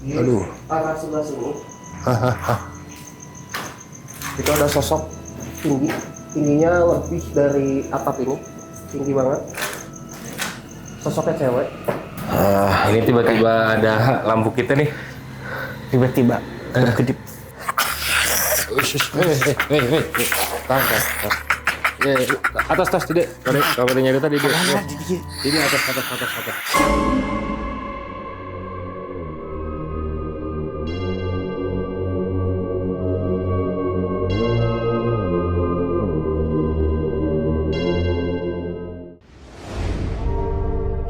Di Aduh. arah sebelah sini itu ada sosok tingginya lebih dari atap ini, tinggi banget. Sosoknya cewek. Ini tiba-tiba ada lampu kita nih. Tiba-tiba kedip. Tahan. Ya, atas tidak. Kabarnya nyari tadi dia. Ini atas.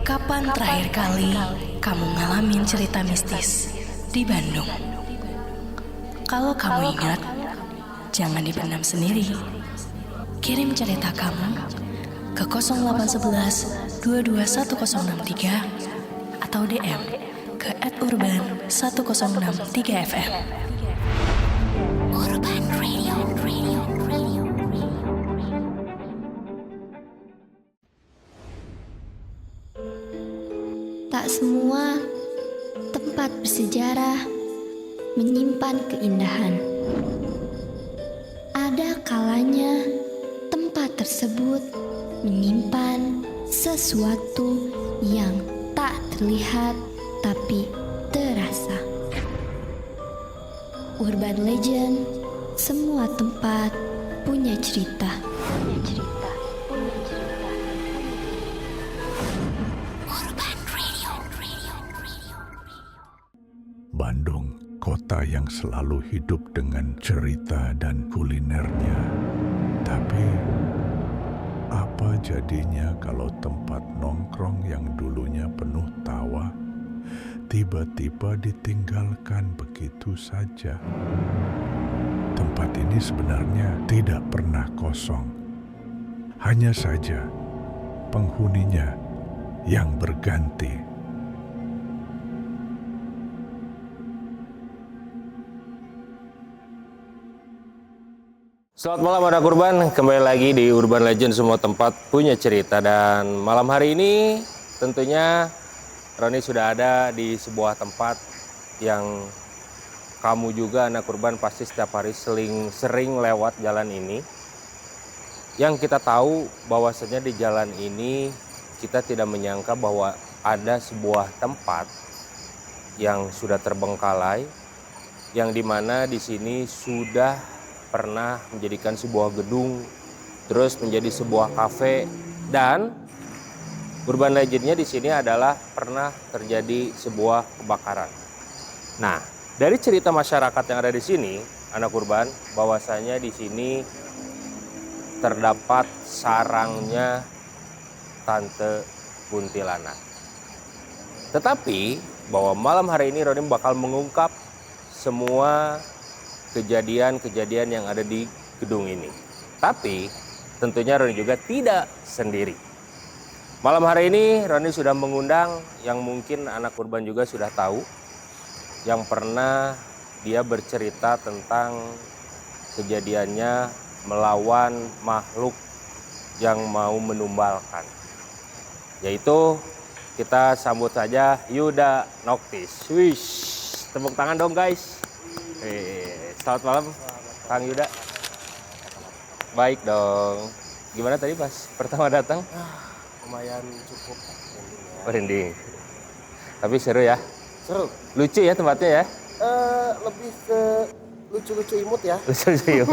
Kapan terakhir kali kamu ngalamin cerita mistis di Bandung? Kalau kamu ingat, jangan dipendam sendiri. Kirim cerita kamu ke 0811 221063 atau DM ke @urban1063fm. Urban Radio. Tak semua tempat bersejarah menyimpan keindahan. Ada kalanya tempat tersebut menyimpan sesuatu yang tak terlihat tapi terasa. Urban Legend, semua tempat punya cerita. Bandung, kota yang selalu hidup dengan cerita dan kulinernya. Tapi, apa jadinya kalau tempat nongkrong yang dulunya penuh tawa, tiba-tiba ditinggalkan begitu saja? Tempat ini sebenarnya tidak pernah kosong. Hanya saja, penghuninya yang berganti. Selamat malam anak Urban, kembali lagi di Urban Legend, semua tempat punya cerita. Dan malam hari ini tentunya Roni sudah ada di sebuah tempat yang kamu juga anak Urban pasti setiap hari sering lewat jalan ini. Yang kita tahu bahwasanya di jalan ini kita tidak menyangka bahwa ada sebuah tempat yang sudah terbengkalai, yang dimana di sini sudah pernah menjadikan sebuah gedung, terus menjadi sebuah kafe, dan urban legendnya di sini adalah pernah terjadi sebuah kebakaran. Nah, dari cerita masyarakat yang ada di sini, anak urban, bahwasanya di sini terdapat sarangnya Tante Kuntilanak. Tetapi bahwa malam hari ini Roni bakal mengungkap semua kejadian-kejadian yang ada di gedung ini. Tapi tentunya Roni juga tidak sendiri. Malam hari ini Roni sudah mengundang yang mungkin anak urban juga sudah tahu, yang pernah dia bercerita tentang kejadiannya melawan makhluk yang mau menumbalkan. Yaitu kita sambut saja Yuda Noktis. Wish, tepuk tangan dong guys. Selamat malam, Kang Yuda. Baik dong. Gimana tadi pas pertama datang? Lumayan cukup Merinding. Tapi seru ya? seru. Lucu ya tempatnya ya? Lebih ke lucu-lucu imut ya. Lucu ya.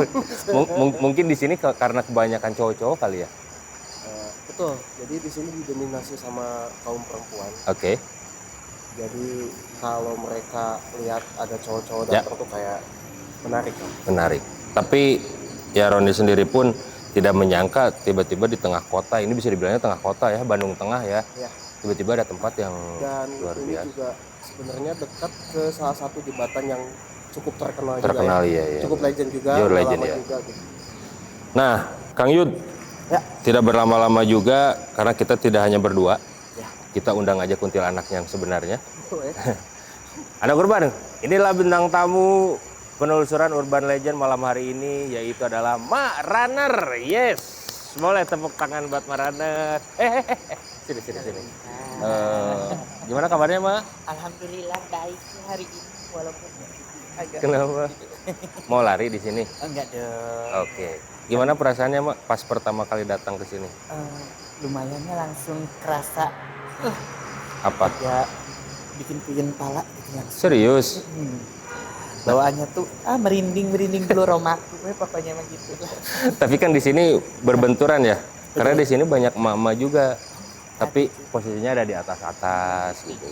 Mungkin di sini karena kebanyakan cowok-cowok kali ya? Betul. Jadi di sini didominasi sama kaum perempuan. Oke. Jadi kalau mereka lihat ada cowok-cowok Ya. datang tuh kayak menarik kan? Menarik. Tapi ya Roni sendiri pun tidak menyangka tiba-tiba di tengah kota, ini bisa dibilangnya tengah kota ya, Bandung Tengah ya. Ya. Tiba-tiba ada tempat yang Dan luar ini biasa. juga sebenarnya dekat ke salah satu jembatan yang cukup terkenal Terkenal juga ya. ya. Cukup legend juga, Yo, udah legend lama ya. juga gitu. Nah, Kang Yud, Ya. tidak berlama-lama juga karena kita tidak hanya berdua. Ya. Kita undang aja kuntilanak yang sebenarnya. Betul ya. Anak Urban, inilah bintang tamu penelusuran Urban Legend malam hari ini, yaitu adalah Mak Runner. Yes, boleh tepuk tangan buat Mak Runner. Sini. Gimana kabarnya, Mak? Alhamdulillah baik hari ini walaupun agak Kenapa? Mau lari di sini? enggak dong. Oke. Gimana perasaannya, Mak, pas pertama kali datang ke sini? Lumayannya langsung kerasa Apa? ya bikin puyeng pala gitu ya. Serius? Bawaannya tuh merinding dulu romaku pokoknya mah gitu lah. Tapi kan di sini berbenturan ya. Karena di sini banyak emak-emak juga. Tapi posisinya ada di atas-atas gitu.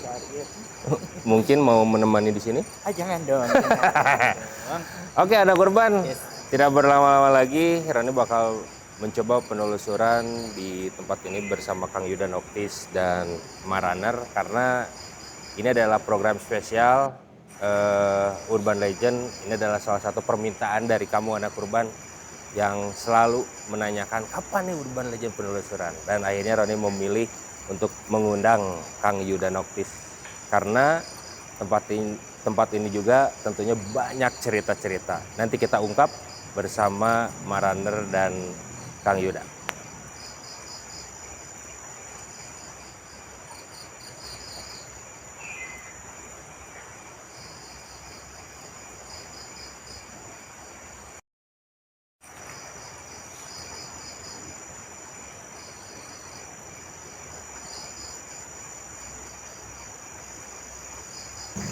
Mungkin mau menemani di sini? Jangan dong. Jangan dong. Oke, ada korban. Yes. Tidak berlama-lama lagi, Rani bakal mencoba penelusuran di tempat ini bersama Kang Yuda Noktis dan Maraner karena ini adalah program spesial Urban Legend. Ini adalah salah satu permintaan dari kamu anak urban yang selalu menanyakan kapan nih Urban Legend penelusuran, dan akhirnya Rani memilih untuk mengundang Kang Yuda Noktis karena tempat ini juga tentunya banyak cerita-cerita. Nanti kita ungkap bersama Maraner dan Kang Yuda.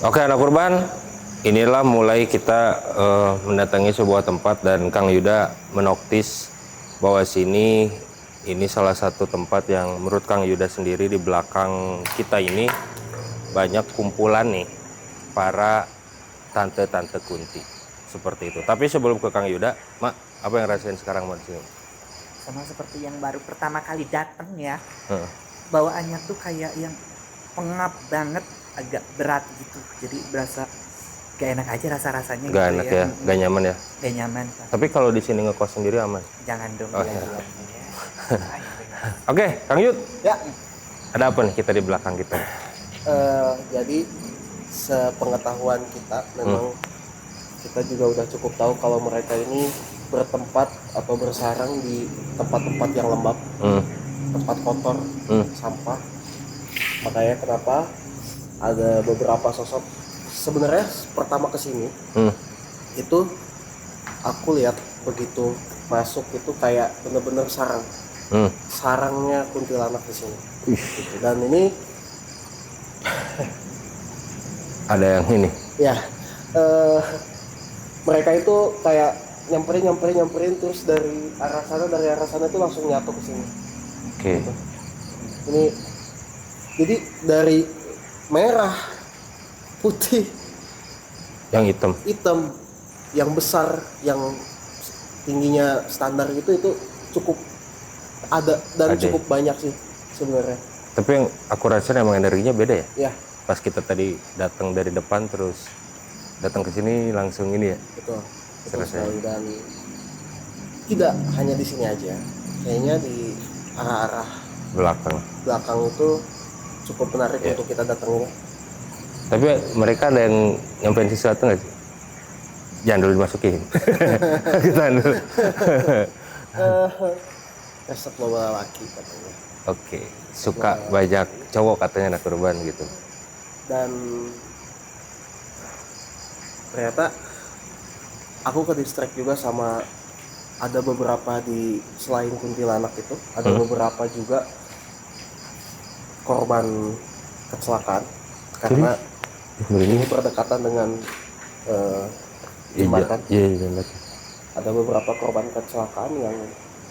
Oke anak kurban, inilah mulai kita mendatangi sebuah tempat dan Kang Yuda menoktis bahwa ini salah satu tempat yang menurut Kang Yuda sendiri di belakang kita ini banyak kumpulan nih para tante-tante kunti seperti itu. Tapi sebelum ke Kang Yuda, Mak, apa yang rasain sekarang Mak di sini? Sama seperti yang baru pertama kali datang ya. Bawaannya tuh kayak yang pengap banget, agak berat gitu. Jadi berasa gak enak aja rasa-rasanya Gak gitu enak ya. ya, gak nyaman ya. Gak nyaman Pak. Tapi kalau di sini ngekos sendiri aman. Jangan dong. Oh, gila-gila. Oke, Kang Yud, Ya, ada apa nih kita di belakang kita? jadi sepengetahuan kita memang kita juga udah cukup tahu kalau mereka ini bertempat atau bersarang di tempat-tempat yang lembab, tempat kotor, sampah. Makanya kenapa ada beberapa sosok. Sebenarnya pertama kesini itu aku lihat begitu masuk itu kayak bener-bener sarangnya kuntilanak di sini. Gitu. Dan ini Ada yang ini. ya mereka itu kayak nyamperin terus dari arah sana itu langsung nyatu ke sini. Oke. Ini jadi dari merah, putih, Yang hitam. yang besar, yang tingginya standar itu cukup ada dan Ada. cukup banyak sih sebenarnya. Tapi yang aku rasa emang energinya beda ya. Ya, Pas kita tadi datang dari depan terus datang ke sini langsung ini ya. betul Selesai. sekali. Dan tidak hanya di sini aja, kayaknya di arah-arah Belakang. belakang itu cukup menarik Ya. untuk kita datangin. Tapi mereka ada yang nyampein sesuatu nggak sih? Jangan dulu dimasukin. Kita dulu. Resep bawa laki katanya. Oke. Suka banyak cowok katanya anak urban gitu. Dan ternyata aku ke distract juga sama ada beberapa di selain kuntilanak itu ada beberapa juga korban kecelakaan karena ini berdekatan dengan jembatan. Iya. Ada beberapa korban kecelakaan yang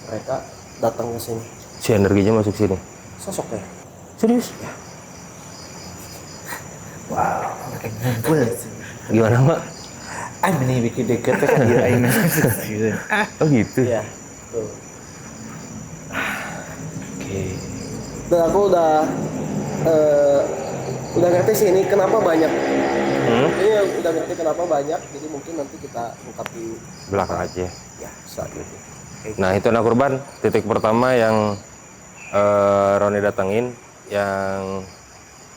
mereka datang ke sini. Si energinya masuk sini. Sosoknya Serius? Makin ngumpul sih. Gimana, Mak? Ini bikin deket kan dia ini. Oh gitu. ya. Tuh. Oke. Dan aku udah ngerti sih ini kenapa banyak. Ini udah ngerti kenapa banyak. Jadi mungkin nanti kita ungkap di Belakang aja. ya saat itu. Nah itu anak urban, titik pertama yang Roni datengin, yang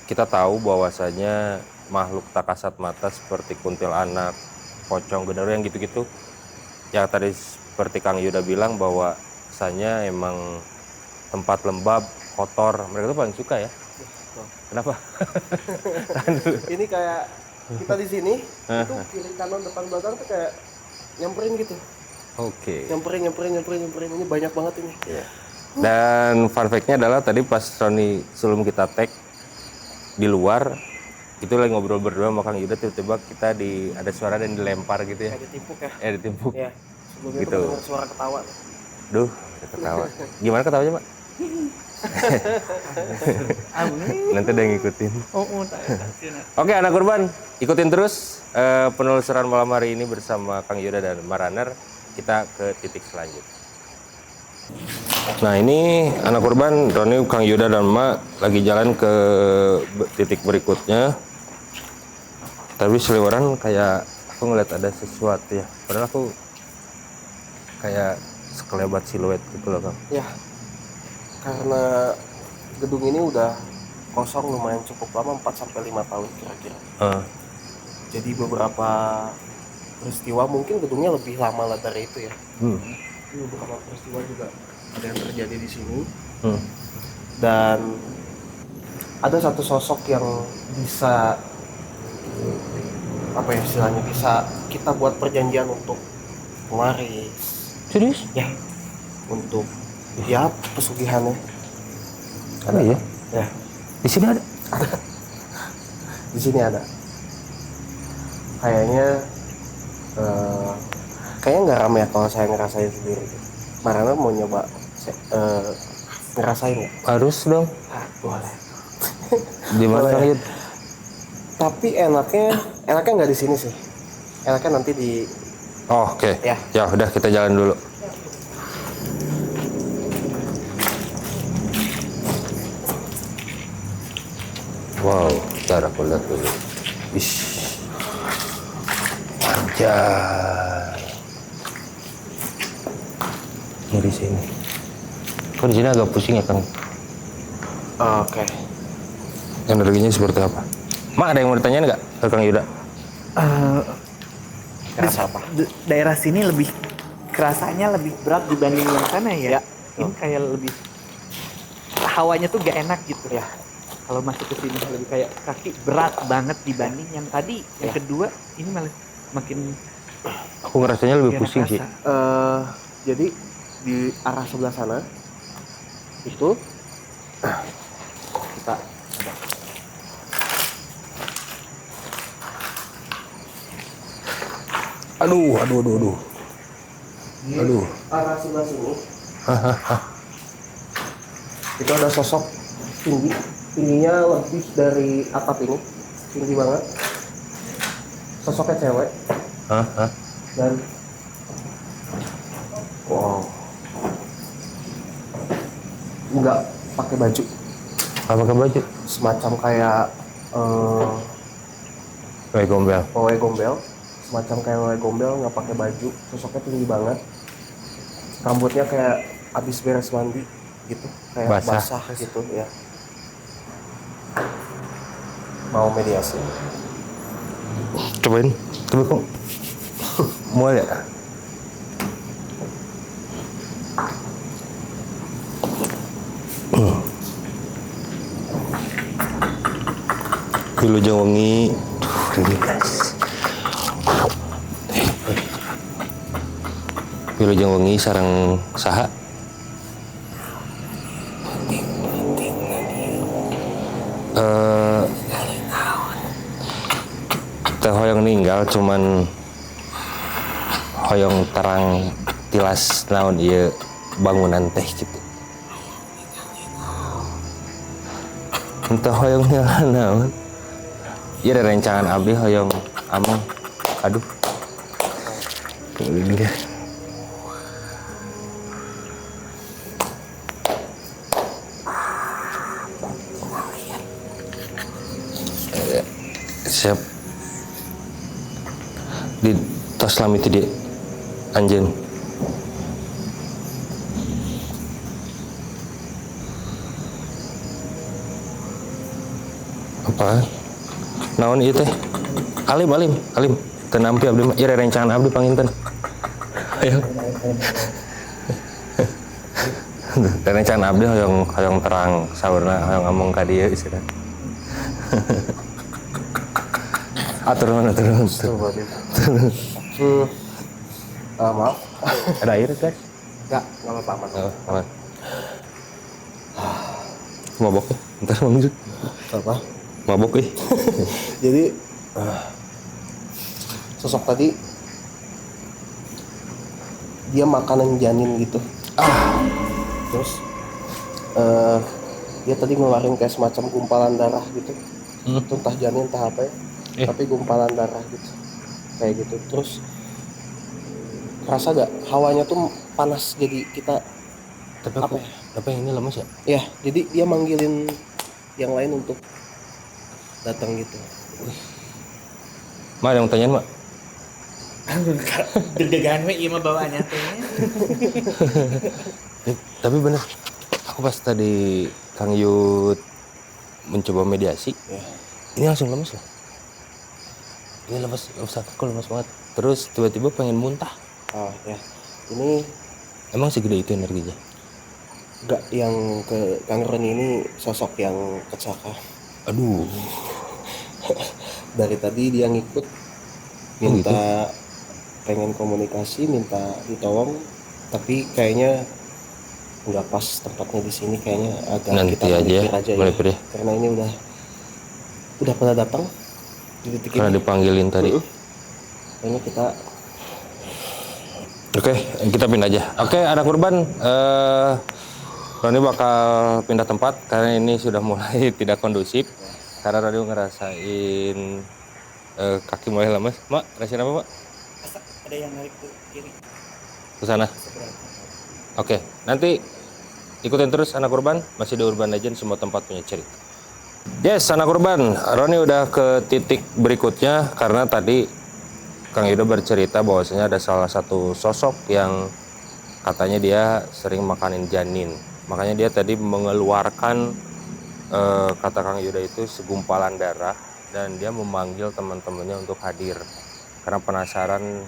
kita tahu bahwasanya makhluk tak kasat mata seperti kuntilanak, pocong, genderuwo yang gitu-gitu, yang tadi seperti Kang Yuda bilang bahwa misalnya emang tempat lembab, kotor, mereka tuh paling suka ya. Kenapa? Ini kayak kita di sini itu kiri kanan depan belakang tuh kayak nyamperin gitu. Oke. Nyamperin. Ini banyak banget ini. Dan fun fact-nya adalah tadi pas Roni sebelum kita tag di luar itu lagi ngobrol berdua sama Kang Yuda, tiba-tiba kita ada suara dan dilempar gitu ya. Kayak ditimpuk ya. Ditimpuk. Ya. Sebelumnya Gitu. tuh dengar suara ketawa. Duh, ketawa. Gimana ketawanya, Pak? Nanti ada yang ngikutin. Oke, anak kurban, ikutin terus penelusuran malam hari ini bersama Kang Yuda dan Maraner. Kita ke titik selanjutnya. Nah, ini anak kurban, Roni, Kang Yuda dan Ma lagi jalan ke titik berikutnya. Tapi seliweran kayak aku ngeliat ada sesuatu ya. Padahal aku kayak sekelebat siluet gitu loh, Kang. Ya. Karena gedung ini udah kosong lumayan cukup lama, 4 sampai 5 tahun kira-kira. Jadi beberapa peristiwa mungkin gedungnya lebih lama lah dari itu ya. Ini beberapa peristiwa juga ada yang terjadi di sini. Dan ada satu sosok yang bisa apa ya istilahnya, bisa kita buat perjanjian untuk waris. Serius? Ya. Untuk ya pesugihannya. Ada ya? Ya. Di sini ada. Di sini ada. Kayaknya nggak ramai ya kalau saya ngerasain sendiri. Marana mau nyoba ngerasain nggak? Harus dong. Boleh. Di mana, Kang Boleh. Yud? Tapi enaknya nggak di sini sih. Enaknya nanti di. Oh, oke. Ya. Ya udah, kita jalan dulu. Wow, ntar aku lihat dulu. Ish. Anjay. Ini di sini. Kok di sini agak pusing ya, Kang? Oke. Energinya seperti apa? Mak, ada yang mau ditanyain nggak ke Kang Yuda? Kerasa apa? Daerah sini lebih kerasanya lebih berat dibanding yang sana ya. Ya. Ini kayak lebih hawanya tuh gak enak gitu ya. Kalau masuk ke sini lebih kayak kaki berat banget dibanding yang tadi. Yang kedua ini malah makin Aku ngerasanya lebih gak enak pusing sih. rasa. Jadi di arah sebelah sana itu kita Aduh. di arah sebelah sini itu ada sosok tingginya lebih dari atap ini, tinggi banget. Sosoknya cewek dan wow, nggak pakai baju, Apa pakai baju? semacam kayak Kayak gombel. wewe gombel, semacam kayak wewe gombel, nggak pakai baju. Sosoknya tinggi banget, rambutnya kayak abis beres mandi gitu, kayak Basah. basah gitu ya. Mau mediasi? Cobain. Coba kok. Mau ya? Wilujeng Wengi. Ini guys. Wilujeng Wengi sareng saha? Teh hoyong ninggal cuman hoyong terang tilas naon ieu bangunan teh gitu. Entah hoyong ninggal naon. Ieu ada rencangan abdi hoyong amang. Aduh. Ini dia. Siap. Di tos lami itu dia anjen. Apa? Naon ieu teh? Alim. Teu nampi abdi mah ieu rencangan abdi panginten. Ayo. Rencangan abdi hoyong terang saurna hoyong ngomong ka dieu iseureun. Turun. Maaf. Ada air guys? Enggak apa-apa aman. Oh, aman. Mabok ya? Ntar lanjut. Apa? Mabok ya? Jadi sosok tadi dia makanan janin gitu. Terus dia tadi ngeluarin kayak semacam gumpalan darah gitu. Itu entah janin entah apa ya. Tapi gumpalan darah gitu. Kayak gitu. Terus kerasa gak hawanya tuh panas, jadi kita Tapi yang ini lemes ya? ya, jadi dia manggilin yang lain untuk datang gitu. Mak, ada yang tanyain mak? Deg-degan we ieu mah bawaannya teh. Tapi bener, aku pas tadi Kang Yud mencoba mediasi, ini langsung lemes loh. Ini lemes banget. Terus tiba-tiba pengen muntah. Oh ya, ini Emang segede itu energinya? enggak, yang ke Kang Roni ini sosok yang kecaka. Aduh. Dari tadi dia ngikut, minta pengen komunikasi, minta ditolong, tapi kayaknya nggak pas tempatnya di sini, kayaknya agak Nanti kita aja ya, melipir ya. Karena ini udah pada datang di detik Karena ini. dipanggilin tadi. Kayaknya kita Oke, kita pindah aja. Oke, anak urban, Roni bakal pindah tempat karena ini sudah mulai tidak kondusif. Karena Roni ngerasain kaki mulai lemes. Mak, rasain apa, Mak? Ada yang narik ke kiri. Ke sana. Oke, nanti ikutin terus anak urban, masih di Urban Legend, semua tempat punya cerita. Yes, anak urban, Roni udah ke titik berikutnya karena tadi Kang Yuda bercerita bahwasanya ada salah satu sosok yang katanya dia sering makanin janin. Makanya dia tadi mengeluarkan kata Kang Yuda itu segumpalan darah, dan dia memanggil teman-temannya untuk hadir karena penasaran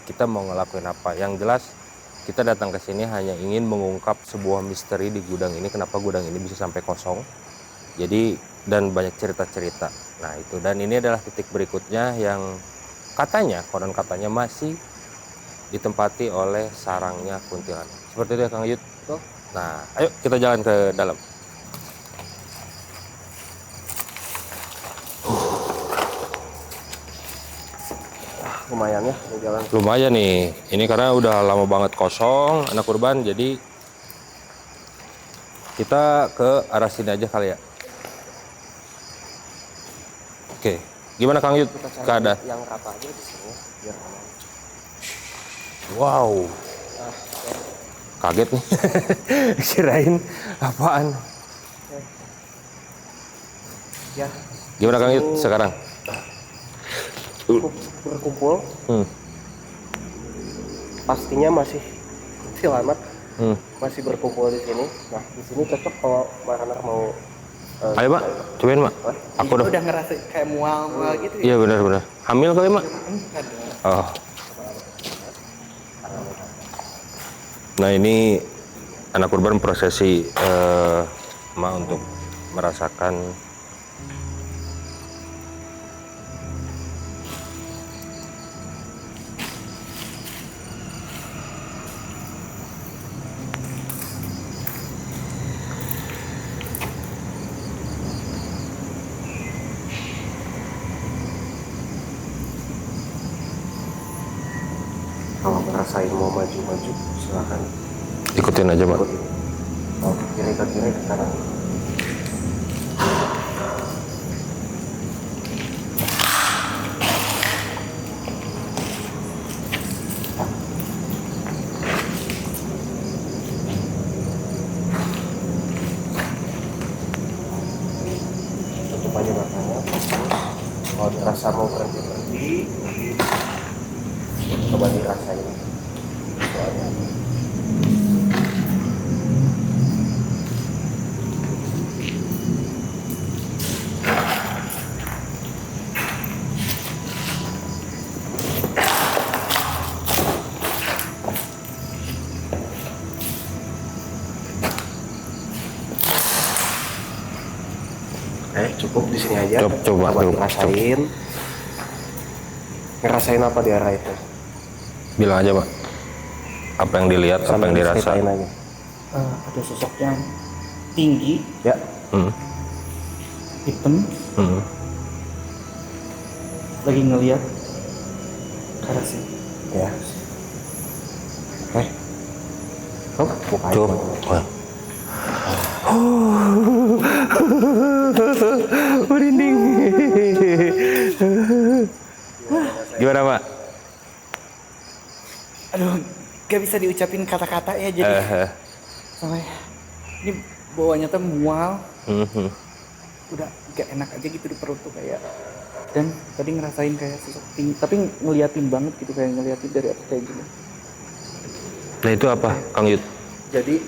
kita mau ngelakuin apa. Yang jelas kita datang ke sini hanya ingin mengungkap sebuah misteri di gudang ini, kenapa gudang ini bisa sampai kosong. Jadi dan banyak cerita-cerita. Nah itu, dan ini adalah titik berikutnya yang konon katanya masih ditempati oleh sarangnya kuntilanak. Seperti itu ya Kang Yud. Nah, ayo kita jalan ke dalam. lumayan ya di jalan. Lumayan nih. Ini karena udah lama banget kosong anak urban, jadi kita ke arah sini aja kali ya. Oke. Gimana Kang Yud keadaan? Yang rata aja di sini biar aman. Wow. Kaget nih. Kirain apaan. Ya, Gimana Kang Yud sekarang? berkumpul. Pastinya masih kuntilanak. Masih berkumpul di sini. Nah, di sini cocok kalau anak mau Ayo Mak, cobain Mak. Aku udah ngerasa kayak mual-mual gitu ya. Iya benar. Hamil kali Mak? Oh. Nah ini anak urban prosesi Mak untuk merasakan kalau ngerasain mau maju-maju silakan. ikutin aja Mak. Mau kiri ke kanan. Tutup aja matanya. Kalau dirasa mau berhenti, coba dirasain. Soalnya cukup. cukup di sini aja. Coba ngerasain apa di arah itu. Bilang aja Pak, apa yang dilihat, apa yang dirasa. Ceritain aja. Ada sosok yang tinggi, Ya. hitam, lagi ngeliat ke arah sini. Ya. Oh, buka aja. Coba. Merinding. Gimana Pak? Aduh, gak bisa diucapin kata-kata ya, jadi sampai ini bawahnya tuh mual, udah gak enak aja gitu di perut tuh kayak. Dan tadi ngerasain kayak sosok tinggi, tapi ngeliatin banget gitu, kayak ngeliatin dari atas kayak gini. Nah itu apa Kang Yud? Jadi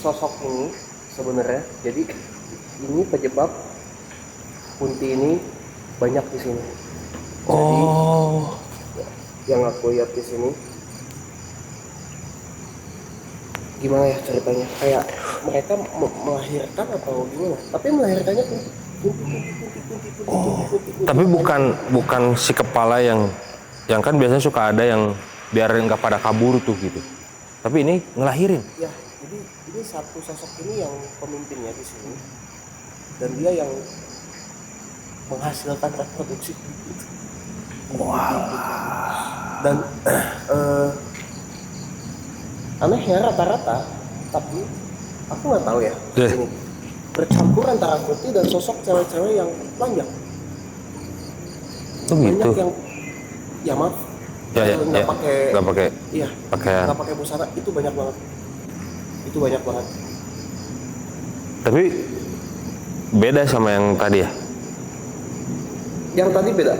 sosok ini sebenarnya, jadi ini penyebab Kunti ini banyak di sini. Oh. Jadi, yang aku lihat di sini, gimana ya ceritanya? Kayak mereka melahirkan atau gimana? Tapi melahirkannya kunti. Tapi bukan si kepala yang kan biasanya suka ada yang biar nggak pada kabur tuh gitu. Tapi ini ngelahirin. Ya, jadi ini satu sosok ini yang pemimpinnya di sini, dan dia yang menghasilkan reproduksi. Dan aneh ya rata-rata, tapi aku nggak tahu ya. Ini bercampur antara Kunti dan sosok cewek-cewek yang panjang. Oh gitu. Banyak yang, ya maaf, nggak pakai, iya, nggak pakai busana, itu banyak banget. Itu banyak banget. Tapi beda sama yang tadi ya? Yang tadi beda.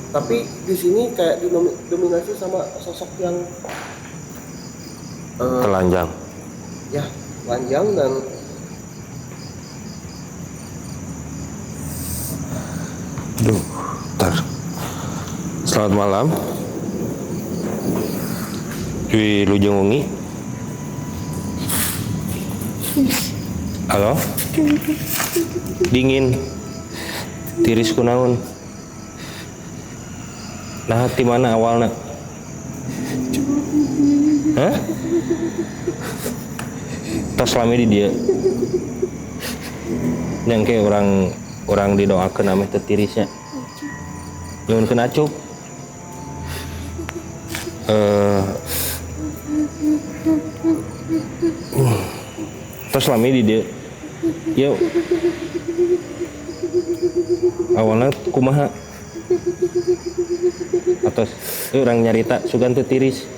Tapi di sini kayak didominasi sama sosok yang telanjang. Ya, telanjang dan Ntar. Selamat malam. Di Lujeng Ungi. Halo? Dingin. Tiris kunaon. Nah, di mana awalnya? Hah? Tos lami di dia. Yang kayak orang didoakeun ame teu tirisnya. Nyuhunkeun acup. Tos lami di dia. Yuk. Awalnya kumaha? Atos orang nyarita sugan teu tiris.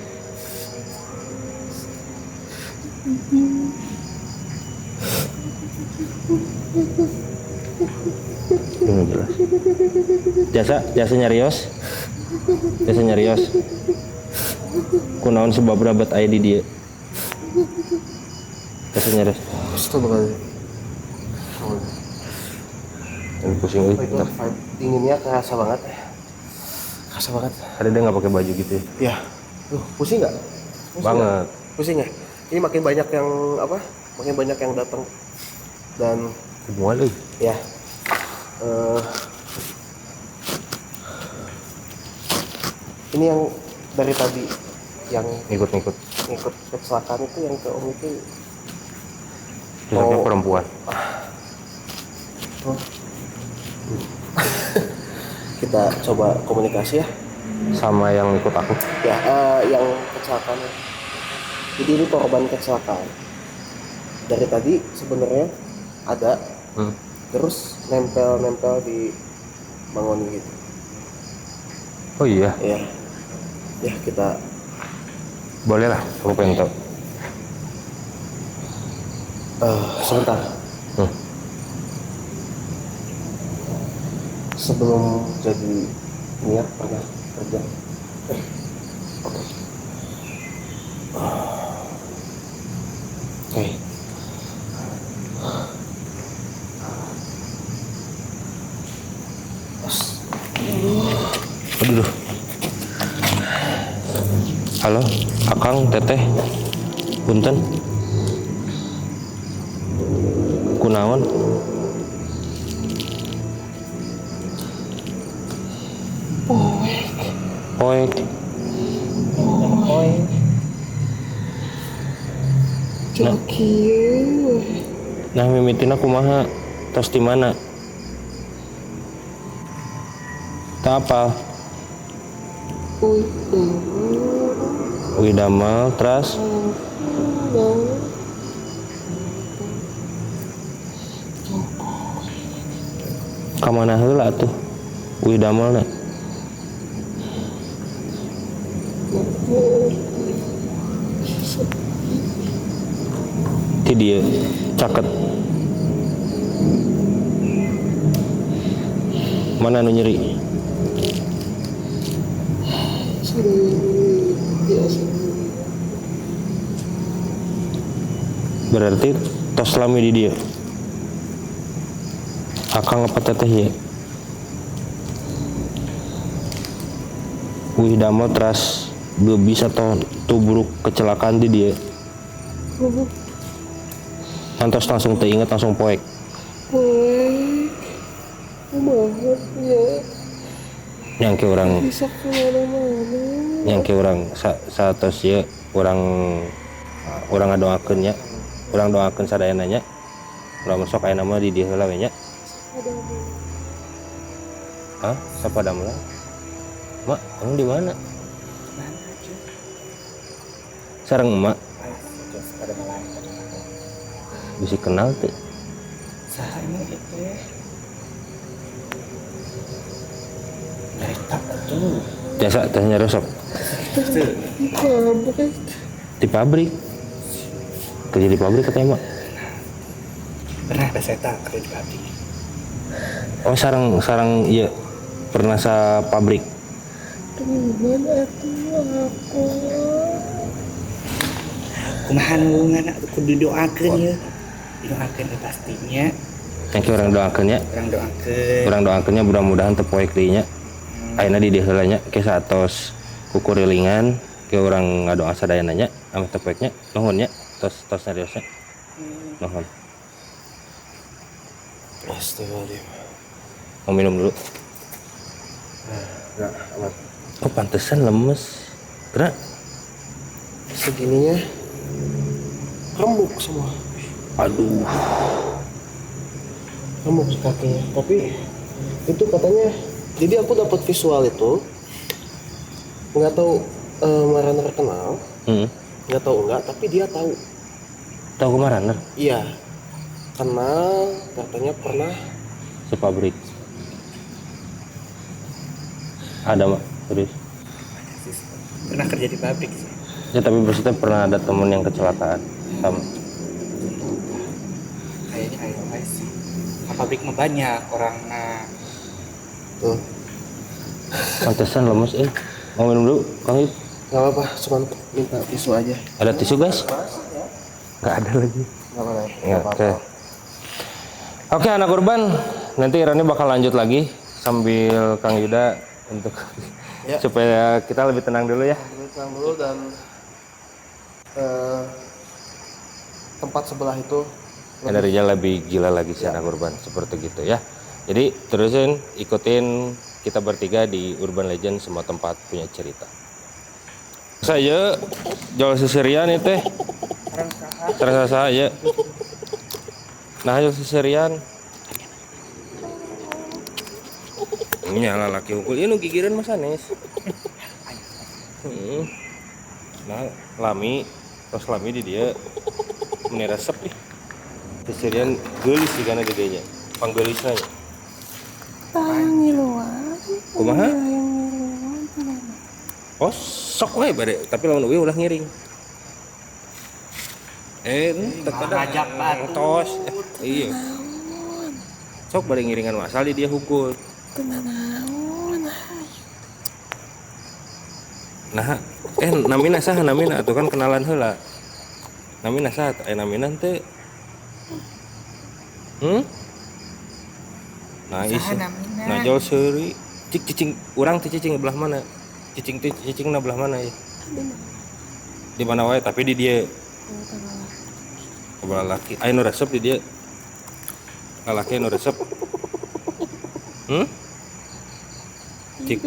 Jasa nyarios. Kunaon sebab rabat aya di dia. Jasa nyarios. Astagfirullah. Ini pusing euy. Itu vibe dinginnya kerasa banget. Ada dia nggak pakai baju gitu ya? Ya. Pusing nggak? Banget. Pusing ya? Ini makin banyak yang apa? Makin banyak yang datang dan Semua euy. ya. Ini yang dari tadi yang Ngikut. kecelakaan itu yang ke Om itu Misalnya perempuan. Kita coba komunikasi ya Sama yang ikut aku. ya. Yang kecelakaan, jadi ini korban kecelakaan dari tadi sebenarnya ada terus nempel di bangun gitu. Oh iya. Ya kita Boleh lah, aku pengen tahu. sebentar. Sebelum jadi niat pernah kerja. Oke. Aduh. Halo, Akang, Teteh, Punten. Kunaon? poek. Nah mimitina kumaha tos di mana? Tak apa. Widamal terus kamana heula tuh Widamal na ti dia caket mana nu nyeri berarti tos lami di dia akang apa teteh ya wih damel teras bisa atau tubruk kecelakaan di dia antos langsung teringat langsung poek yang ke orang yang ke orang satos ya orang ngadoakeun nya orang doakeun sadayananya urang sok aya nama di dieu heula we nya hah sapadam lah mak emang di mana sareng emak bisa kenal tuh Saha emang itu ya? Dari tak tuh. jasa tehnya resep di pabrik kerja di pabrik katanya mak Pernah ada saya tak kerja di pabrik. oh sarang iya pernah sa pabrik Kumaha nulungan aku kudu doakeun ya. Doakeun pastinya. yang ke orang doakeun nya Orang doakeunnya mudah-mudahan teu poek deui nya ayeuna di dieu heula nya ke satos kukurilingan ke orang ngadoa sadayana nya ame teu poek nya nuhun nya tos seriusnya nuhun Astagfirullahaladzim. mau minum dulu Enggak amat. oh pantesan lemes gerak Segininya remuk semua. aduh Remuk kakinya. Tapi itu katanya. Jadi aku dapat visual itu. Nggak tahu Marana terkenal. Nggak tahu enggak. Tapi dia tahu. tahu kemarin Iya. Kenal. Katanya pernah. sepabrik ada mak serius pernah kerja di pabrik sih. ya tapi maksudnya pernah ada temen yang kecelakaan sama Kayaknya ayo sih. Nah, pabrik mah banyak orang Tuh. pantesan lemes mau minum dulu Kang Ip Nggak apa-apa. Cuma minta tisu aja. ada tisu guys nggak ada lagi Nggak apa-apa. ya, oke anak urban nanti Rani bakal lanjut lagi sambil Kang Yuda untuk Ya. supaya kita lebih tenang dulu ya Tenang dulu dan tempat sebelah itu energinya lebih gila lagi si anak urban seperti gitu ya jadi terusin ikutin kita bertiga di Urban Legend semua tempat punya cerita saya jual seserian itu terasa saya nah jual seserian ini ala laki unggul ini gigiran Mas Anes nah lami terus lami di dia meneresep nih seserian gelis sih karena gedenya panggelisnya kumaha oh sok we bare tapi lamun ulah ngiring ngajak batu. tos iya sok bare ngiringan masal di dia hukul nah namina saha namina atuh kan kenalan heula namina saha namina teh nah isi nah jauh seuri cicing urang teh cicing belah mana cicing na belah mana ya di mana wae tapi di dia belah laki aya nu resep di dia lalaki nu resep cik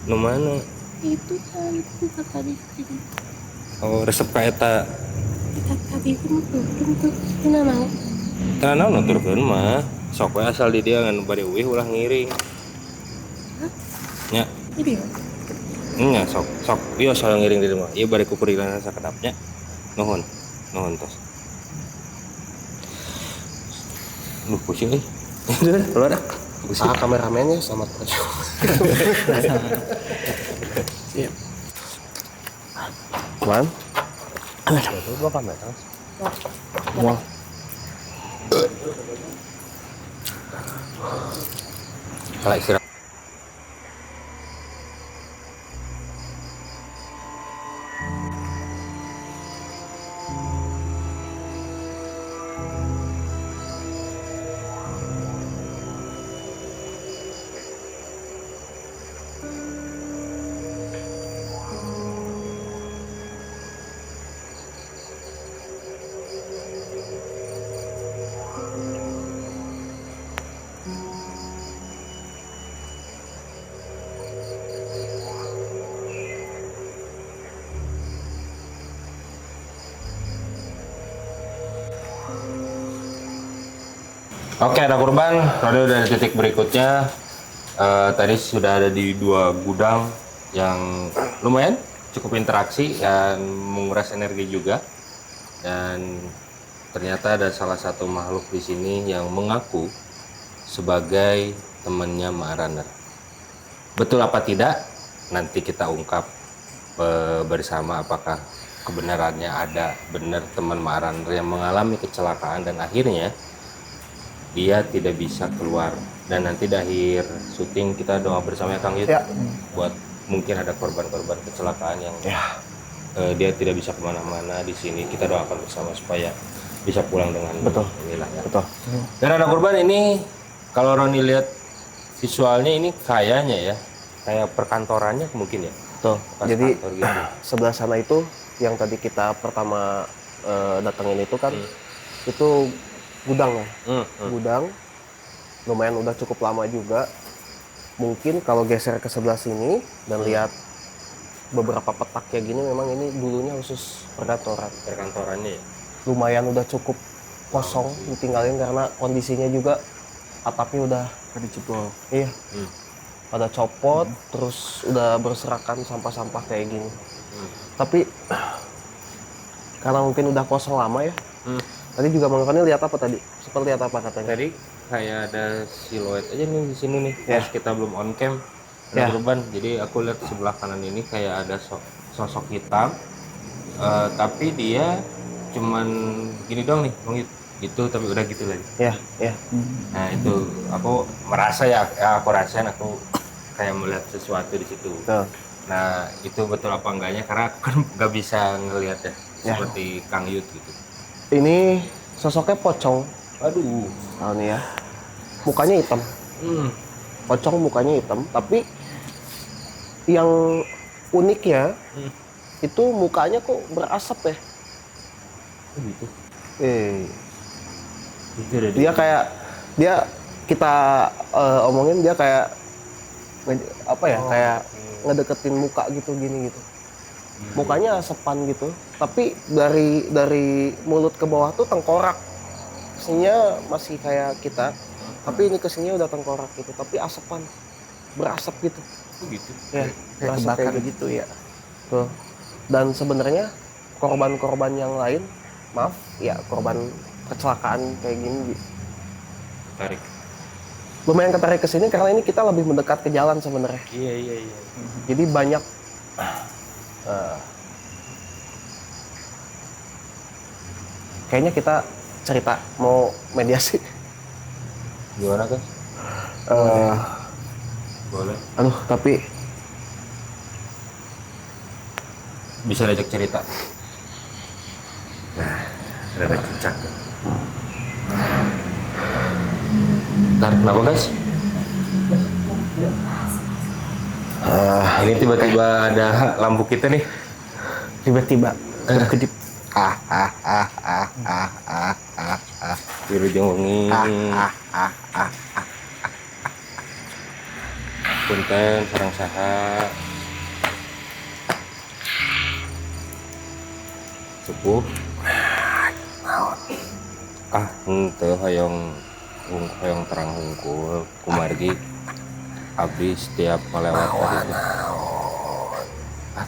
Nu mana? Itu kan tadi Oh, resep ka eta. tadi itu tuh tina naon. Tah naon nuturkeun mah. Sok we asal di dia ngan bari uih ulah ngiring. Nya, Ini nya sok. Ieu asal ngiring di rumah. Ieu bari kupurilan sakedapnya. Nuhun. Nuhun tos. Lu pusing euy. Udah, keluar dah. Pusing. Kameramennya sama terus. siap. Man. Itu berapa meter? Wah. Kalau istirahat. Oke, ada kurban. Lalu dari titik berikutnya, tadi sudah ada di 2 gudang yang lumayan cukup interaksi dan menguras energi juga. Dan ternyata ada salah satu makhluk di sini yang mengaku sebagai temannya Mak Runner. Betul apa tidak? Nanti kita ungkap bersama apakah kebenarannya ada benar teman Mak Runner yang mengalami kecelakaan dan akhirnya dia tidak bisa keluar. Dan nanti di akhir syuting kita doa bersama ya Kang Yud Ya. buat mungkin ada korban-korban kecelakaan yang dia tidak bisa kemana-mana di sini. Kita doakan bersama supaya bisa pulang dengan inilah ya. Betul. Dan ada korban ini kalau Roni lihat visualnya ini kayaknya ya kayak perkantorannya mungkin ya. Betul. Pas Jadi kantor gitu. sebelah sana itu yang tadi kita pertama datengin itu kan itu gudang ya. Gudang lumayan udah cukup lama juga. Mungkin kalau geser ke sebelah sini dan lihat beberapa petak kayak gini, memang ini dulunya khusus perkantoran. Perkantorannya ya. Lumayan udah cukup kosong ditinggalin karena kondisinya juga atapnya udah Pada jebol. iya pada copot, terus udah berserakan sampah-sampah kayak gini. Tapi karena mungkin udah kosong lama ya. Tadi juga Bang Roni lihat apa tadi? Seperti apa katanya? Tadi kayak ada siluet aja nih di sini nih. Ya. Pas kita belum on cam ada Ya. korban. Jadi aku lihat sebelah kanan ini kayak ada sosok hitam. Tapi dia cuman gini dong nih, gitu tapi udah gitu lagi. Ya, ya. Nah itu aku merasa ya aku rasain aku kayak melihat sesuatu di situ. Betul. Nah itu betul apa enggaknya karena aku kan nggak bisa ngelihat ya seperti Kang Yud gitu. Ini sosoknya pocong. Aduh. Nah, nih ya. Mukanya hitam. Pocong mukanya hitam, tapi yang uniknya itu mukanya kok berasap ya. Gitu. Itu udah Dia kayak kita omongin dia kayak apa ya? Kayak ngedeketin muka gitu gini gitu. Mukanya asepan gitu, tapi dari mulut ke bawah tuh tengkorak. Kesininya masih kayak kita, tapi ini kesininya udah tengkorak gitu, tapi asepan, berasap gitu. gitu. Ya, Kayak berasap kebakar kayak gitu ya. Tuh. Dan sebenarnya korban-korban yang lain, maaf ya, korban kecelakaan kayak gini Tarik. lumayan ketarik ke sini karena ini kita lebih mendekat ke jalan sebenarnya. Iya. Jadi banyak kayaknya kita cerita mau mediasi. Gimana guys? Boleh. Aduh, tapi Bisa diajak cerita. Nah, ada cicak. Ntar kenapa guys? Ini tiba-tiba ada lampu kita nih. tiba-tiba kedip. Biru jeng wengi. Punten sareng saha. Sepuh. Henteu hoyong terang hungkul kumargi abdi setiap melewat tadi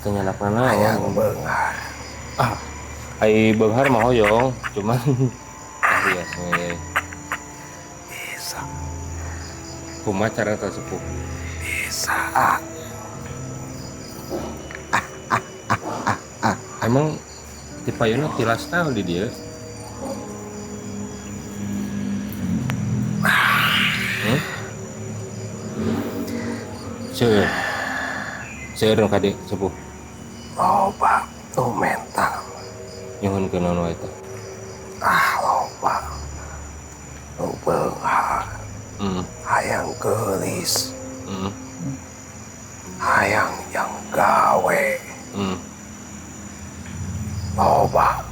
teh nyanak naon ai beunghar mah hoyong cuman biasanya bisa kumaha cara tersebut bisa emang di payuna tilas naon di dia Seueur kade sepuh. Loba tuh mental. Nyuhun ke naon wae teh. Loba. Nu beunghar. Hayang geulis. Hayang yang gawe. Loba.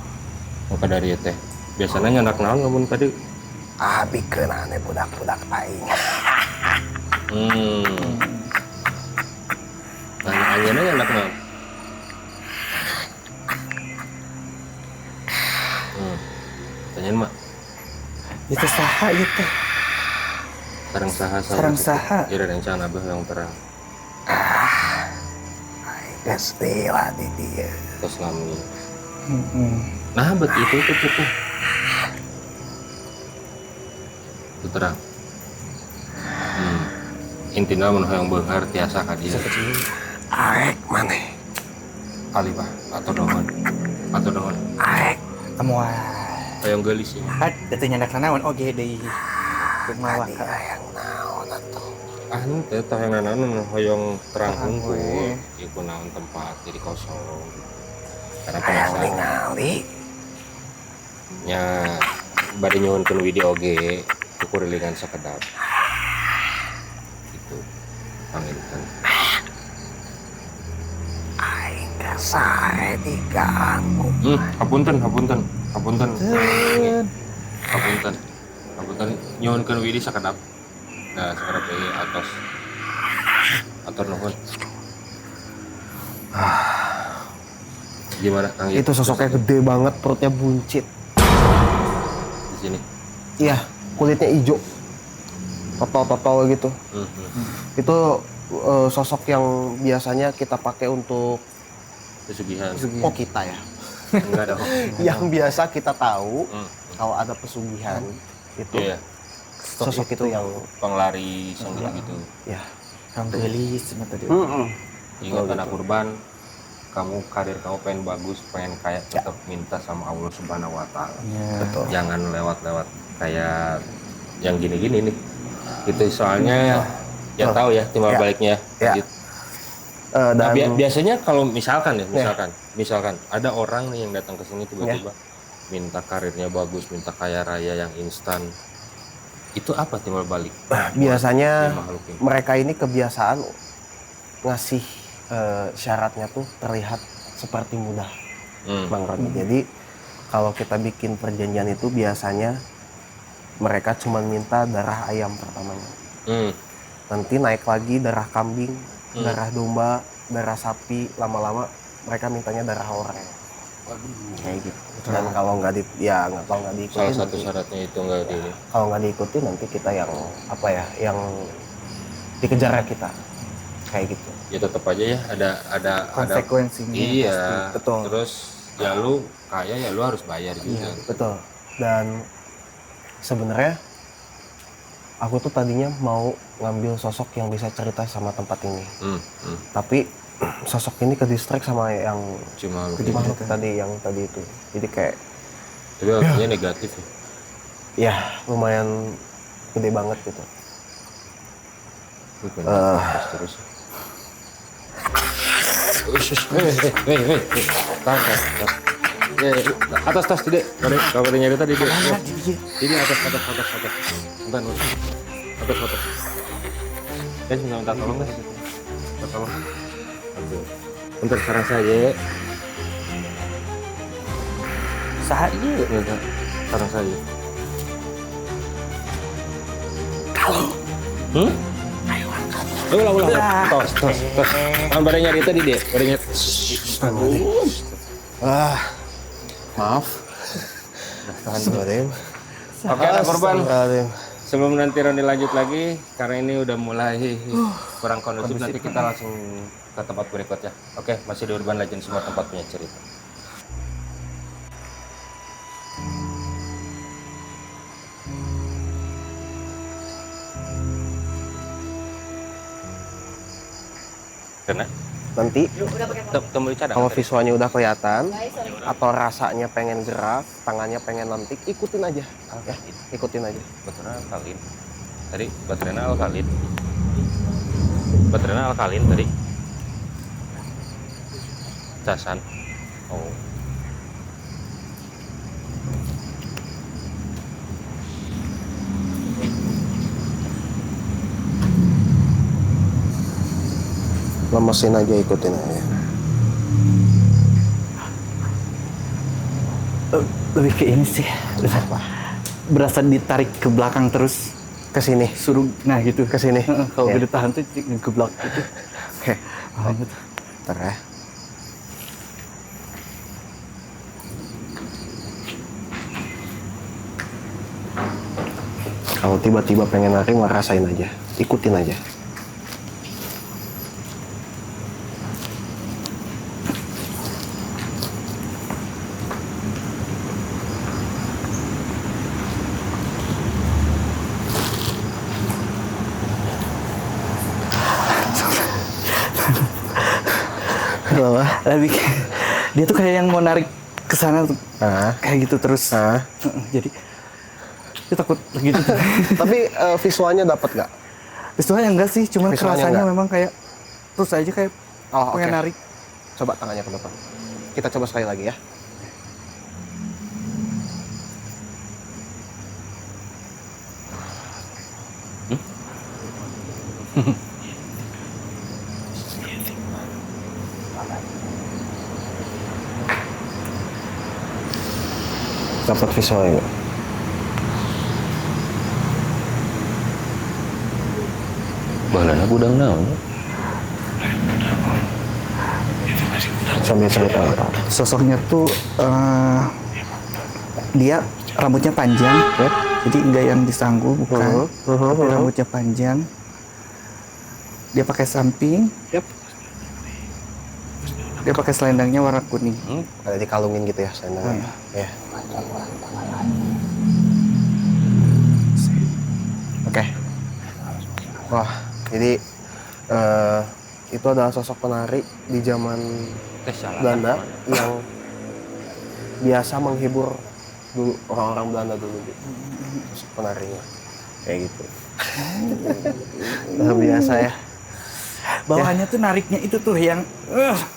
Maka dari teh. Biasana nyandak naon lamun kade? Abikeun ane budak-budak aing. Anjeunna nyandak naon? Tanyain mak. Itu saha ieu teh? Sareng saha. Ira rencana abah yang terang. Geus dewa di dieu. Tos lami. Nah, bet itu cukup. Itu terang. Intina mun hoyong beunghar tiasa ka dieu. Aek maneh. Kali bah atau dohon. Aek. Amoal. Hoyong geulis ieu. Teu nyandak naon oge deui. Kumaha ka Hayang naon atuh. Henteu tah yang naon hoyong terang hungkul. Ieu naon tempat jadi kosong. Karena Hayang penasaran. ningali. Nya bade nyuhunkeun video oge kukurilingan sakedap. Itu panginten. Aing kasae diganggu. Hapunten. Nyuhunkeun widi sakedap. Nah, sakedap ieu atos. Atur nuhun. Gimana Kang? Itu sosoknya gede banget, perutnya buncit. Di sini. Iya, kulitnya hijau. Totol gitu. Itu sosok yang biasanya kita pakai untuk Pesugihan. Oh, kita ya. Enggak dong. Yang biasa kita tahu kalau ada pesugihan itu Iya. sosok itu yang Penglari sanggul gitu. ya. Kang geulis cenah tadi. Ingat anak kurban, kamu karir kamu pengen bagus, pengen kaya, tetap minta sama Allah Subhanahu wa Ta'ala. Betul. Jangan lewat-lewat kayak yang gini-gini nih. Itu soalnya ya tahu ya timbal baliknya. Ya. Gitu. Dan Biasanya kalau misalkan ada orang nih yang datang ke sini tiba-tiba minta karirnya bagus, minta kaya raya yang instan. Itu apa timbal balik? biasanya makhluk ini. mereka ini kebiasaan ngasih syaratnya tuh terlihat seperti mudah, Bang Roni. Jadi kalau kita bikin perjanjian itu biasanya mereka cuma minta darah ayam pertamanya. Nanti naik lagi darah kambing, darah domba, darah sapi, lama-lama mereka mintanya darah orang. Kayak gitu. Dan kalau nggak diikutin, Salah satu syaratnya itu nggak di kalau nggak diikuti nanti kita yang yang dikejar kita kayak gitu. Ya tetap aja ya ada Konsekuensinya iya pasti. Betul. Terus ya lu kaya ya lu harus bayar gitu. Iya, betul. Dan sebenarnya aku tuh tadinya mau ngambil sosok yang bisa cerita sama tempat ini. Tapi sosok ini ke distract sama yang Cuma lu makhluk tadi itu. Jadi kayak tapi artinya negatif ya. ya lumayan gede banget gitu. Lu pengen terus. Tahan. Atas tas tidak. Kalau nyari tadi dia. Ini atas. Bentar. Atas. Guys, minta tolong guys. Tolong. Bentar sarang saya. Saha ieu? Sarang saya. Kalau Ayo angkat. Ulang. Tos. Kan badannya di tadi dia. Badannya. Maaf. Astagfirullahaladzim. Oke, anak korban. Astagfirullahaladzim. Sebelum nanti Roni lanjut lagi, karena ini udah mulai kurang kondusif, nanti kita langsung ke tempat berikutnya. Oke, masih di Urban Legend, semua tempat punya cerita. Karena Nanti temu di cadang. kalau visualnya udah kelihatan atau rasanya pengen gerak, tangannya pengen lentik, ikutin aja. Ya, ikutin aja. Baterainya alkalin. Tadi baterainya alkalin. Baterainya alkalin tadi. Casan. Oh. Lemesin aja, ikutin aja. Lebih ke ini sih. Berasa ditarik ke belakang terus Ke sini. suruh nah gitu. Ke sini. Kalau Ya. udah tahan tuh ke belakang gitu. Oke. Makanya tuh. Ntar ya. Kalau tiba-tiba pengen lari, nggak rasain aja. Ikutin aja. Kenapa? Lebih dia tuh kayak yang mau narik ke sana tuh. Kayak gitu terus. Jadi dia takut gitu. Tapi visualnya dapat nggak? Visualnya enggak sih, cuman Visualnya kerasanya enggak? memang kayak terus aja kayak Oh, pengen oke. narik. Coba tangannya ke depan. Kita coba sekali lagi ya. Dapat visualnya nggak? Balana gudang naon? Sambil cerita. Sosoknya tuh dia rambutnya panjang, jadi enggak yang disanggul bukan, tapi rambutnya panjang. Dia pakai samping, Yap. dia pakai selendangnya warna kuning. Ada dikalungin gitu ya, selendangnya. Ya. Oke. Wah, jadi itu adalah sosok penari di zaman Belanda yang biasa menghibur dulu orang-orang Belanda dulu gitu. Sosok penarinya kayak gitu. Nah, biasa ya. Bawahannya tuh nariknya itu tuh yang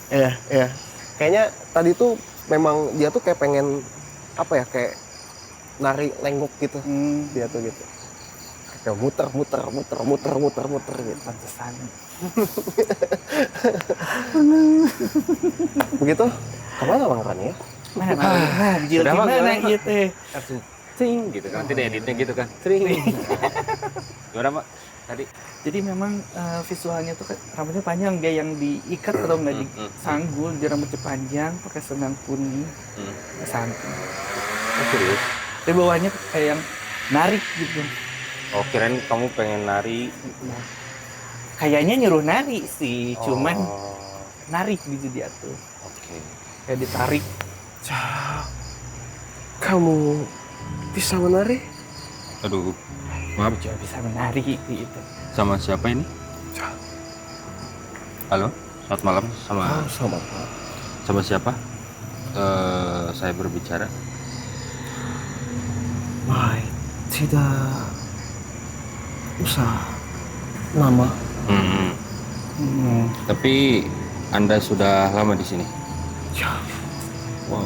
Iya. Kayaknya tadi tuh memang dia tuh kayak pengen apa ya, kayak nari lenggok gitu. Dia tuh gitu. Kayak muter gitu. pantesan. Begitu? Kemana Bang Rani ya? Mana Jil Sudah, Bang, gimana gimana, Pak? gitu. Langsung ting gitu kan. Nanti editnya gitu kan. Ting. Gimana, Pak? Tadi Jadi memang visualnya tuh kan rambutnya panjang, dia yang diikat atau nggak disanggul, dia rambutnya panjang, pakai selendang kuning, ke samping. serius. Tapi bawahnya kayak yang narik gitu. Oh, kirain kamu pengen nari. Kayaknya nyuruh nari sih, cuman Oh, narik gitu dia tuh. oke. Kayak ditarik. Kamu bisa menari? Aduh, maaf. Juga bisa menari gitu. Sama siapa ini? Halo, selamat malam. Sama. Sama siapa? Saya berbicara. Why, tidak usah nama. Tapi Anda sudah lama di sini. Ya, Wow.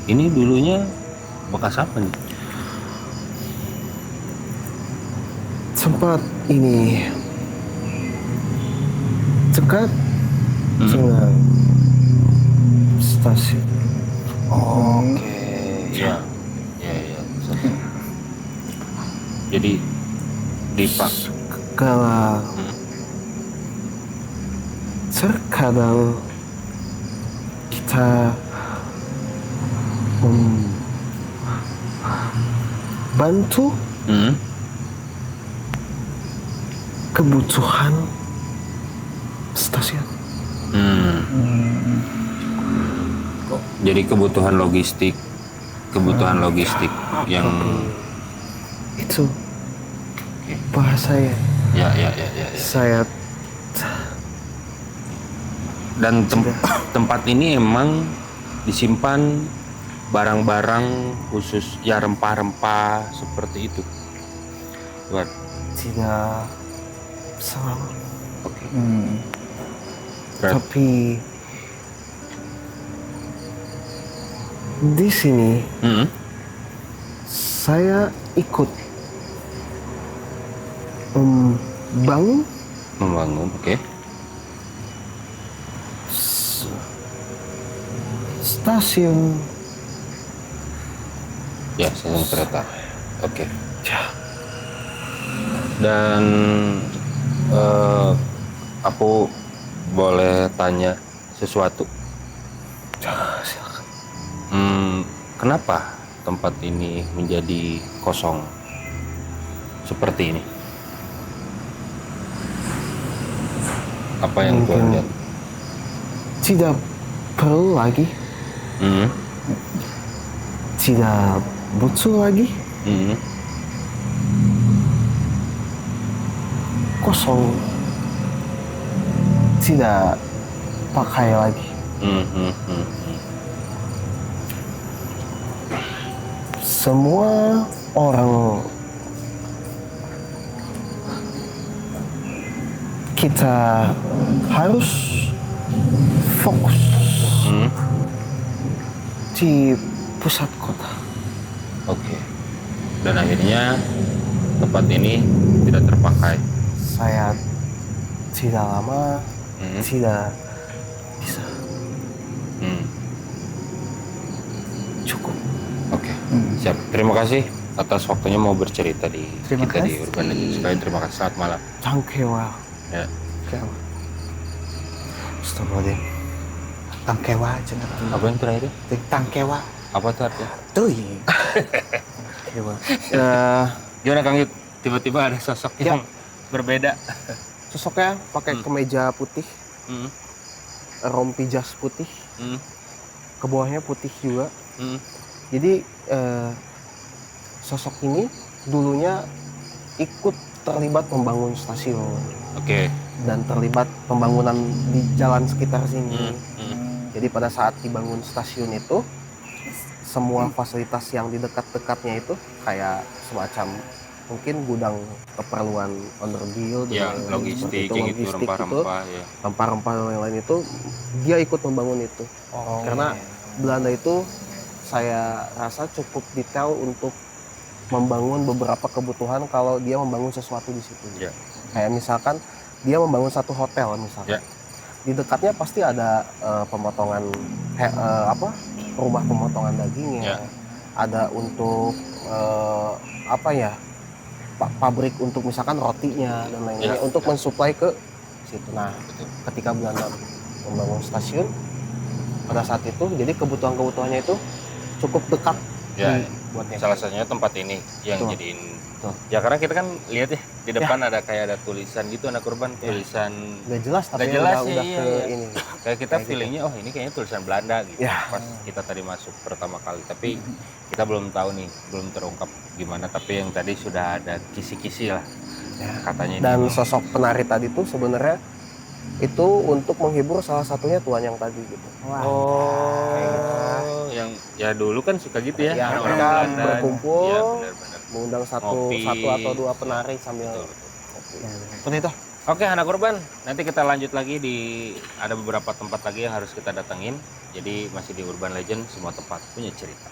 Ini dulunya bekas apa nih? sempat ini dekat dengan stasiun. Oke. Ya. Jadi di Pak. Kalau terkadang kita membantu kebutuhan stasiun. Jadi kebutuhan logistik yang Itu bahasanya. ya. Saya Dan tempat ini emang disimpan barang-barang khusus ya, rempah-rempah seperti itu. Buat. tidak selalu, Oke. tapi di sini saya ikut membangun Oke. stasiun. Ya, stasiun kereta. Oke. Ya, Dan aku boleh tanya sesuatu? silakan. Kenapa tempat ini menjadi kosong seperti ini? Apa yang kau lihat? Tidak perlu lagi, tidak butuh lagi, kosong, tidak pakai lagi. Semua orang kita harus fokus di pusat kota. Oke. Dan akhirnya tempat ini tidak terpakai. Saya tidak lama, tidak bisa. Cukup. Oke. Siap. Terima kasih atas waktunya mau bercerita di Terima kita di kasih. Urban Legend. Sekali terima kasih. Selamat malam. Tangkewa. Ya. Astagfirullahaladzim. Tangkewa cenah. Apa yang terakhir? Tangkewa. Apa tuh artinya? Teuing. Tangkewa. Gimana Kang Yud? Tiba-tiba ada sosok yang berbeda. Sosoknya pakai kemeja putih, rompi jas putih, ke bawahnya putih juga. Jadi sosok ini dulunya ikut terlibat membangun stasiun. Oke. Dan terlibat pembangunan di jalan sekitar sini. Jadi pada saat dibangun stasiun itu, semua fasilitas yang di dekat-dekatnya itu kayak semacam mungkin gudang keperluan underdeal, Ya, logistik kayak gitu, rempah-rempah ya. rempah-rempah dan lain-lain itu dia ikut membangun itu. Karena Belanda itu saya rasa cukup detail untuk membangun beberapa kebutuhan kalau dia membangun sesuatu di situ. Ya. Kayak misalkan dia membangun satu hotel misalkan. Ya. Di dekatnya pasti ada pemotongan rumah pemotongan dagingnya. Ya. Ada untuk pabrik untuk misalkan rotinya dan lain-lain Ya. untuk mensuplai ke situ. Nah, ketika Belanda membangun stasiun pada saat itu, jadi kebutuhannya itu cukup dekat buatnya. Salah satunya tempat ini yang Betul. jadiin. Betul. Ya karena kita kan lihat ya di depan ada kayak ada tulisan gitu anak Urban, tulisan Nggak jelas tapi Nggak jelas, udah iya, ke iya. ini. kayak kita Kayak feelingnya oh ini kayaknya tulisan Belanda gitu. Ya. Pas kita tadi masuk pertama kali, tapi kita belum tahu nih, belum terungkap gimana. Tapi yang tadi sudah ada kisi-kisi lah katanya. Dan ini. sosok penari tadi tuh sebenarnya itu untuk menghibur salah satunya tuan yang tadi gitu. Oh, yang ya dulu kan suka gitu ya, Ya, orang-orang mereka Belanda. berkumpul, Ya, benar-benar. mengundang Ngopi. satu atau dua penari sambil Betul, betul. ngopi. Seperti itu. Oke, anak Urban, nanti kita lanjut lagi ada beberapa tempat lagi yang harus kita datengin. Jadi masih di Urban Legend, semua tempat punya cerita.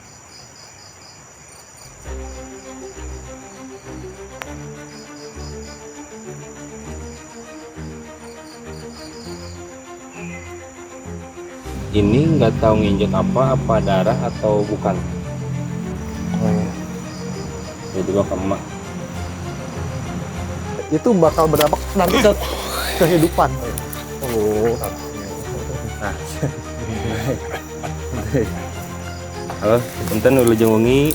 Ini nggak tahu nginjek apa darah atau bukan. Oh, iya. Jadi bakal emak. Itu bakal berdampak nanti ke kehidupan. Oh. Nah. Halo, punten Wilujeng Wengi.